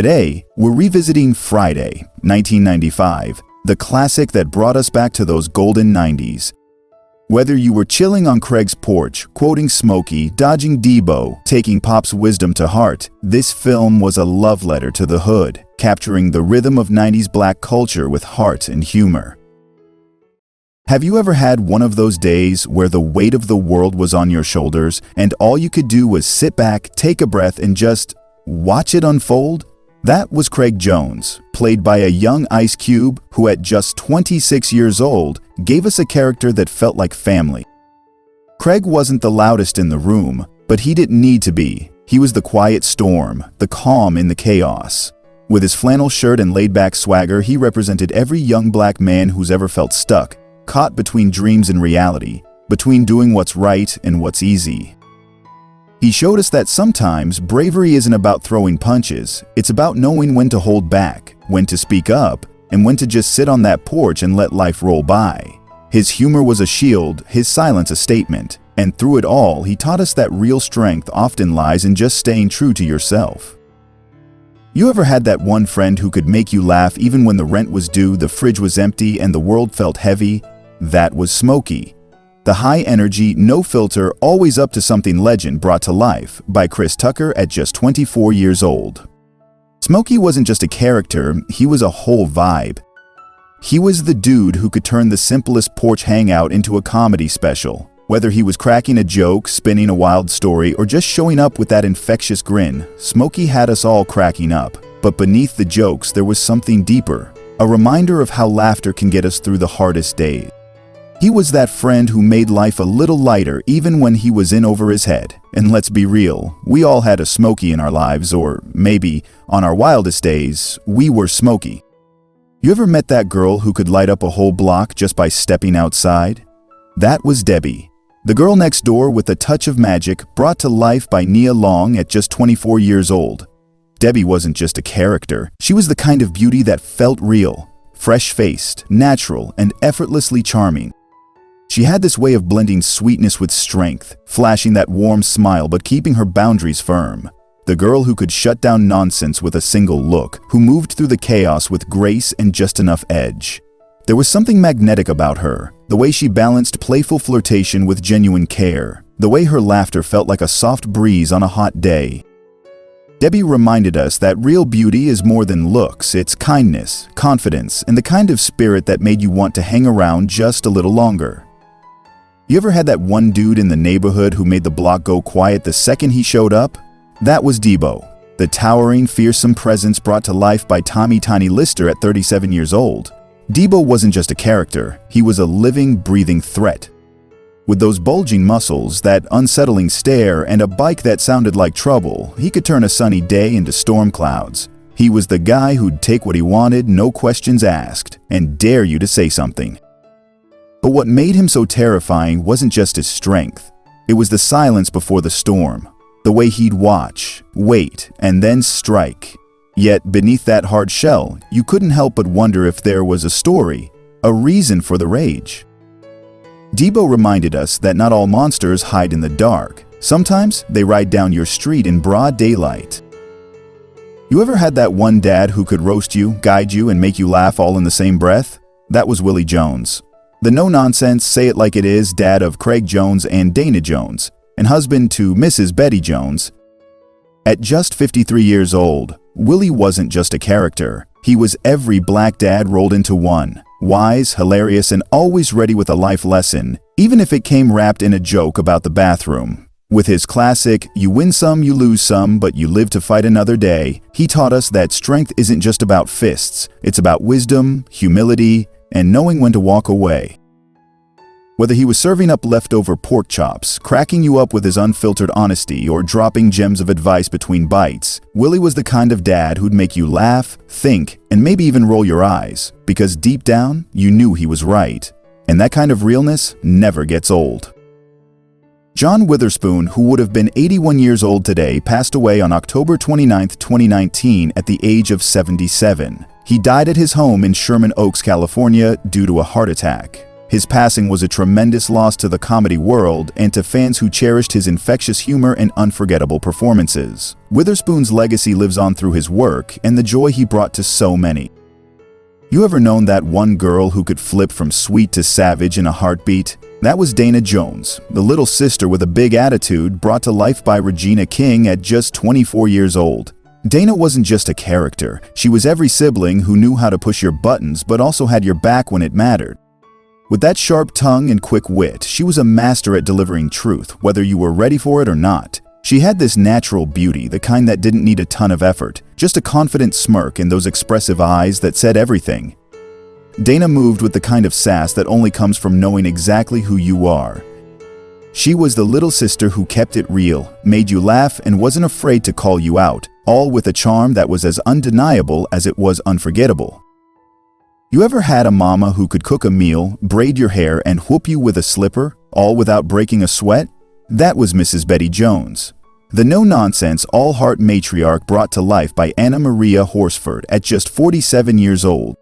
Today, we're revisiting Friday, 1995, the classic that brought us back to those golden 90s. Whether you were chilling on Craig's porch, quoting Smokey, dodging Debo, taking Pop's wisdom to heart, this film was a love letter to the hood, capturing the rhythm of 90s black culture with heart and humor. Have you ever had one of those days where the weight of the world was on your shoulders and all you could do was sit back, take a breath, and just watch it unfold? That was Craig Jones, played by a young Ice Cube who at just 26 years old gave us a character that felt like family. Craig wasn't the loudest in the room, but he didn't need to be. He was the quiet storm, the calm in the chaos. With his flannel shirt and laid-back swagger, he represented every young black man who's ever felt stuck, caught between dreams and reality, between doing what's right and what's easy. He showed us that sometimes bravery isn't about throwing punches, it's about knowing when to hold back, when to speak up, and when to just sit on that porch and let life roll by. His humor was a shield, his silence a statement, and through it all, he taught us that real strength often lies in just staying true to yourself. You ever had that one friend who could make you laugh even when the rent was due, the fridge was empty, and the world felt heavy? That was Smokey. The high-energy, no-filter, always up to something legend brought to life by Chris Tucker at just 24 years old. Smokey wasn't just a character, he was a whole vibe. He was the dude who could turn the simplest porch hangout into a comedy special. Whether he was cracking a joke, spinning a wild story, or just showing up with that infectious grin, Smokey had us all cracking up. But beneath the jokes, there was something deeper, a reminder of how laughter can get us through the hardest days. He was that friend who made life a little lighter even when he was in over his head. And let's be real, we all had a Smokey in our lives, or maybe, on our wildest days, we were Smokey. You ever met that girl who could light up a whole block just by stepping outside? That was Debbie, the girl next door with a touch of magic brought to life by Nia Long at just 24 years old. Debbie wasn't just a character, she was the kind of beauty that felt real, fresh-faced, natural, and effortlessly charming. She had this way of blending sweetness with strength, flashing that warm smile but keeping her boundaries firm. The girl who could shut down nonsense with a single look, who moved through the chaos with grace and just enough edge. There was something magnetic about her, the way she balanced playful flirtation with genuine care, the way her laughter felt like a soft breeze on a hot day. Debbie reminded us that real beauty is more than looks, it's kindness, confidence, and the kind of spirit that made you want to hang around just a little longer. You ever had that one dude in the neighborhood who made the block go quiet the second he showed up? That was Debo, the towering, fearsome presence brought to life by Tommy Tiny Lister at 37 years old. Debo wasn't just a character, he was a living, breathing threat. With those bulging muscles, that unsettling stare, and a bike that sounded like trouble, he could turn a sunny day into storm clouds. He was the guy who'd take what he wanted, no questions asked, and dare you to say something. But what made him so terrifying wasn't just his strength. It was the silence before the storm, the way he'd watch, wait, and then strike. Yet beneath that hard shell, you couldn't help but wonder if there was a story, a reason for the rage. Debo reminded us that not all monsters hide in the dark. Sometimes they ride down your street in broad daylight. You ever had that one dad who could roast you, guide you, and make you laugh all in the same breath? That was Willie Jones. The no-nonsense, say-it-like-it-is dad of Craig Jones and Dana Jones, and husband to Mrs. Betty Jones. At just 53 years old, Willie wasn't just a character. He was every black dad rolled into one. Wise, hilarious, and always ready with a life lesson, even if it came wrapped in a joke about the bathroom. With his classic, "You win some, you lose some, but you live to fight another day," he taught us that strength isn't just about fists, it's about wisdom, humility, and knowing when to walk away. Whether he was serving up leftover pork chops, cracking you up with his unfiltered honesty, or dropping gems of advice between bites, Willie was the kind of dad who'd make you laugh, think, and maybe even roll your eyes, because deep down, you knew he was right. And that kind of realness never gets old. John Witherspoon, who would have been 81 years old today, passed away on October 29, 2019 at the age of 77. He died at his home in Sherman Oaks, California due to a heart attack. His passing was a tremendous loss to the comedy world and to fans who cherished his infectious humor and unforgettable performances. Witherspoon's legacy lives on through his work and the joy he brought to so many. You ever known that one girl who could flip from sweet to savage in a heartbeat? That was Dana Jones, the little sister with a big attitude brought to life by Regina King at just 24 years old. Dana wasn't just a character, she was every sibling who knew how to push your buttons but also had your back when it mattered. With that sharp tongue and quick wit, she was a master at delivering truth, whether you were ready for it or not. She had this natural beauty, the kind that didn't need a ton of effort, just a confident smirk and those expressive eyes that said everything. Dana moved with the kind of sass that only comes from knowing exactly who you are. She was the little sister who kept it real, made you laugh, and wasn't afraid to call you out, all with a charm that was as undeniable as it was unforgettable. You ever had a mama who could cook a meal, braid your hair, and whoop you with a slipper, all without breaking a sweat? That was Mrs. Betty Jones, the no-nonsense, all-heart matriarch brought to life by Anna Maria Horsford at just 47 years old.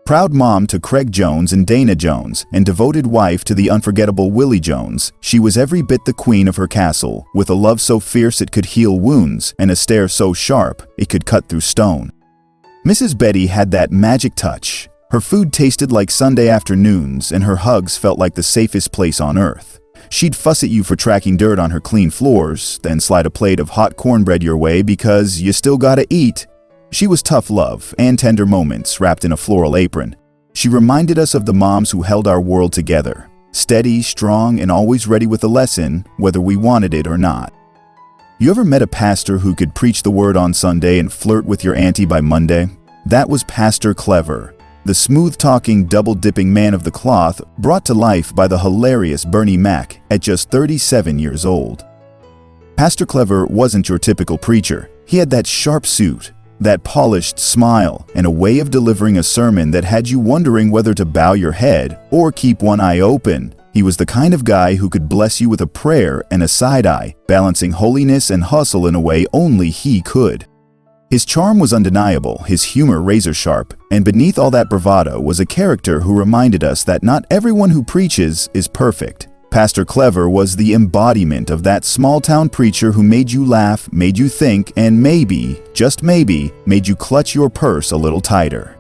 Proud mom to Craig Jones and Dana Jones, and devoted wife to the unforgettable Willie Jones, she was every bit the queen of her castle, with a love so fierce it could heal wounds, and a stare so sharp it could cut through stone. Mrs. Betty had that magic touch. Her food tasted like Sunday afternoons, and her hugs felt like the safest place on earth. She'd fuss at you for tracking dirt on her clean floors, then slide a plate of hot cornbread your way because you still gotta eat. She was tough love and tender moments wrapped in a floral apron. She reminded us of the moms who held our world together, steady, strong, and always ready with a lesson, whether we wanted it or not. You ever met a pastor who could preach the word on Sunday and flirt with your auntie by Monday? That was Pastor Clever, the smooth-talking, double-dipping man of the cloth brought to life by the hilarious Bernie Mac at just 37 years old. Pastor Clever wasn't your typical preacher. He had that sharp suit, that polished smile, and a way of delivering a sermon that had you wondering whether to bow your head or keep one eye open. He was the kind of guy who could bless you with a prayer and a side eye, balancing holiness and hustle in a way only he could. His charm was undeniable, his humor razor-sharp, and beneath all that bravado was a character who reminded us that not everyone who preaches is perfect. Pastor Clever was the embodiment of that small-town preacher who made you laugh, made you think, and maybe, just maybe, made you clutch your purse a little tighter.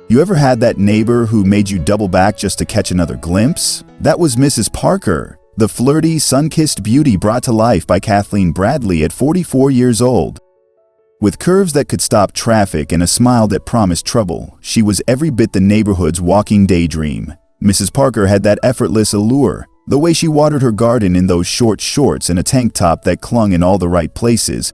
You ever had that neighbor who made you double back just to catch another glimpse? That was Mrs. Parker, the flirty, sun-kissed beauty brought to life by Kathleen Bradley at 44 years old. With curves that could stop traffic and a smile that promised trouble, she was every bit the neighborhood's walking daydream. Mrs. Parker had that effortless allure, the way she watered her garden in those short shorts and a tank top that clung in all the right places.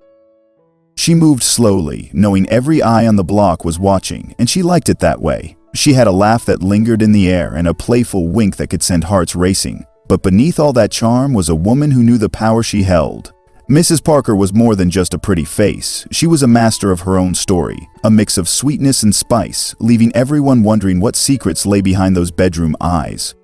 She moved slowly, knowing every eye on the block was watching, and she liked it that way. She had a laugh that lingered in the air and a playful wink that could send hearts racing. But beneath all that charm was a woman who knew the power she held. Mrs. Parker was more than just a pretty face. She was a master of her own story, a mix of sweetness and spice, leaving everyone wondering what secrets lay behind those bedroom eyes.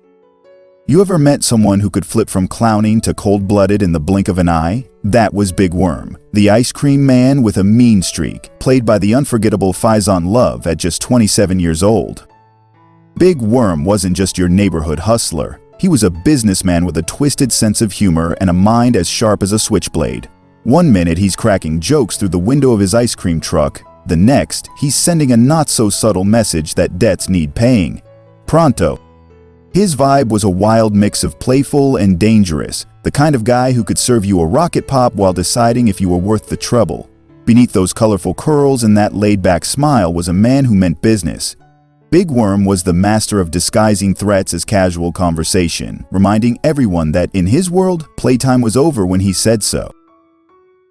You ever met someone who could flip from clowning to cold-blooded in the blink of an eye? That was Big Worm, the ice cream man with a mean streak, played by the unforgettable Faizon Love at just 27 years old. Big Worm wasn't just your neighborhood hustler. He was a businessman with a twisted sense of humor and a mind as sharp as a switchblade. One minute he's cracking jokes through the window of his ice cream truck. The next, he's sending a not-so-subtle message that debts need paying. Pronto. His vibe was a wild mix of playful and dangerous, the kind of guy who could serve you a rocket pop while deciding if you were worth the trouble. Beneath those colorful curls and that laid-back smile was a man who meant business. Big Worm was the master of disguising threats as casual conversation, reminding everyone that in his world, playtime was over when he said so.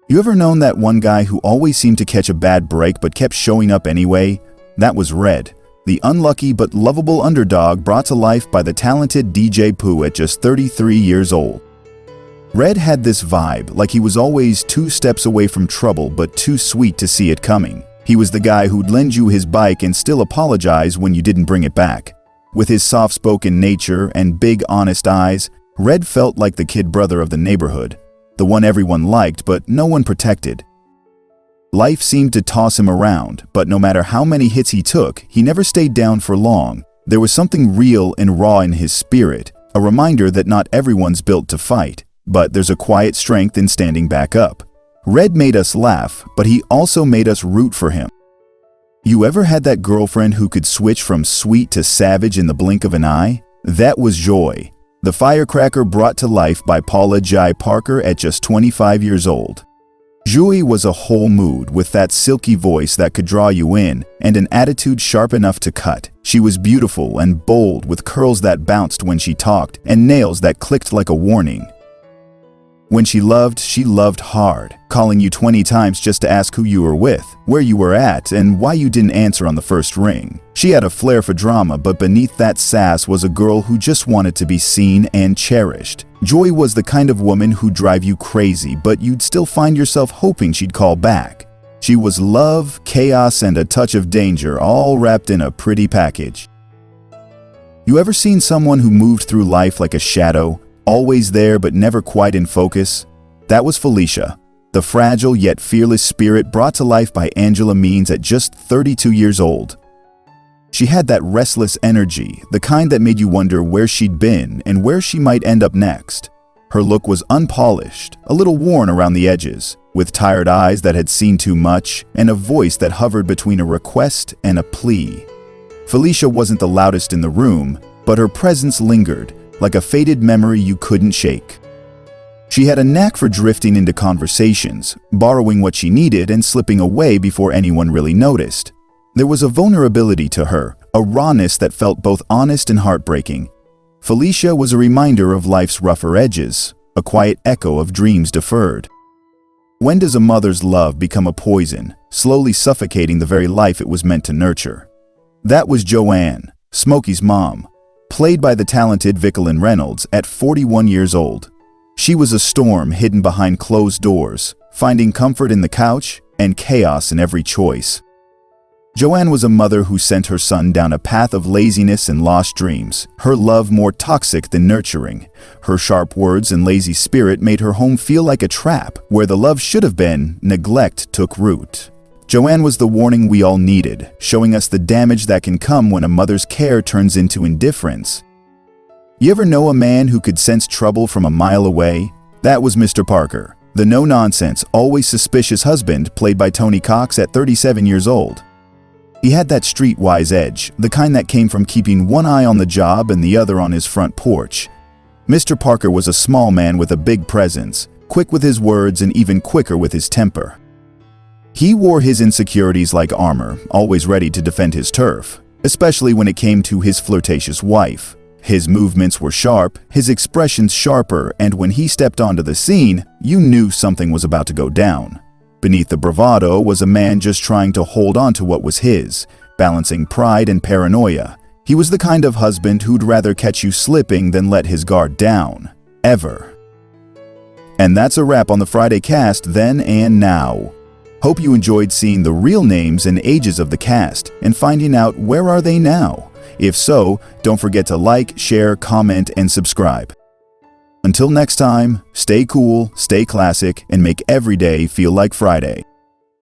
You ever known that one guy who always seemed to catch a bad break but kept showing up anyway? That was Red, the unlucky but lovable underdog brought to life by the talented DJ Pooh at just 33 years old. Red had this vibe, like he was always 2 steps away from trouble but too sweet to see it coming. He was the guy who'd lend you his bike and still apologize when you didn't bring it back. With his soft-spoken nature and big, honest eyes, Red felt like the kid brother of the neighborhood, the one everyone liked but no one protected. Life seemed to toss him around, but no matter how many hits he took, he never stayed down for long. There was something real and raw in his spirit, a reminder that not everyone's built to fight, but there's a quiet strength in standing back up. Red made us laugh, but he also made us root for him. You ever had that girlfriend who could switch from sweet to savage in the blink of an eye? That was Joy, the firecracker brought to life by Paula Jai Parker at just 25 years old. Joy was a whole mood with that silky voice that could draw you in and an attitude sharp enough to cut. She was beautiful and bold with curls that bounced when she talked and nails that clicked like a warning. When she loved hard, calling you 20 times just to ask who you were with, where you were at, and why you didn't answer on the first ring. She had a flair for drama, but beneath that sass was a girl who just wanted to be seen and cherished. Joy was the kind of woman who'd drive you crazy, but you'd still find yourself hoping she'd call back. She was love, chaos, and a touch of danger, all wrapped in a pretty package. You ever seen someone who moved through life like a shadow? Always there but never quite in focus? That was Felicia, the fragile yet fearless spirit brought to life by Angela Means at just 32 years old. She had that restless energy, the kind that made you wonder where she'd been and where she might end up next. Her look was unpolished, a little worn around the edges, with tired eyes that had seen too much and a voice that hovered between a request and a plea. Felicia wasn't the loudest in the room, but her presence lingered, like a faded memory you couldn't shake. She had a knack for drifting into conversations, borrowing what she needed and slipping away before anyone really noticed. There was a vulnerability to her, a rawness that felt both honest and heartbreaking. Felicia was a reminder of life's rougher edges, a quiet echo of dreams deferred. When does a mother's love become a poison, slowly suffocating the very life it was meant to nurture? That was Joanne, Smokey's mom, played by the talented Vickilyn Reynolds at 41 years old. She was a storm hidden behind closed doors, finding comfort in the couch and chaos in every choice. Joanne was a mother who sent her son down a path of laziness and lost dreams, her love more toxic than nurturing. Her sharp words and lazy spirit made her home feel like a trap. Where the love should have been, neglect took root. Joanne was the warning we all needed, showing us the damage that can come when a mother's care turns into indifference. You ever know a man who could sense trouble from a mile away? That was Mr. Parker, the no-nonsense, always suspicious husband played by Tony Cox at 37 years old. He had that streetwise edge, the kind that came from keeping one eye on the job and the other on his front porch. Mr. Parker was a small man with a big presence, quick with his words and even quicker with his temper. He wore his insecurities like armor, always ready to defend his turf, especially when it came to his flirtatious wife. His movements were sharp, his expressions sharper, and when he stepped onto the scene, you knew something was about to go down. Beneath the bravado was a man just trying to hold on to what was his, balancing pride and paranoia. He was the kind of husband who'd rather catch you slipping than let his guard down. Ever. And that's a wrap on the Friday cast then and now. Hope you enjoyed seeing the real names and ages of the cast and finding out where are they now. If so, don't forget to like, share, comment, and subscribe. Until next time, stay cool, stay classic, and make every day feel like Friday.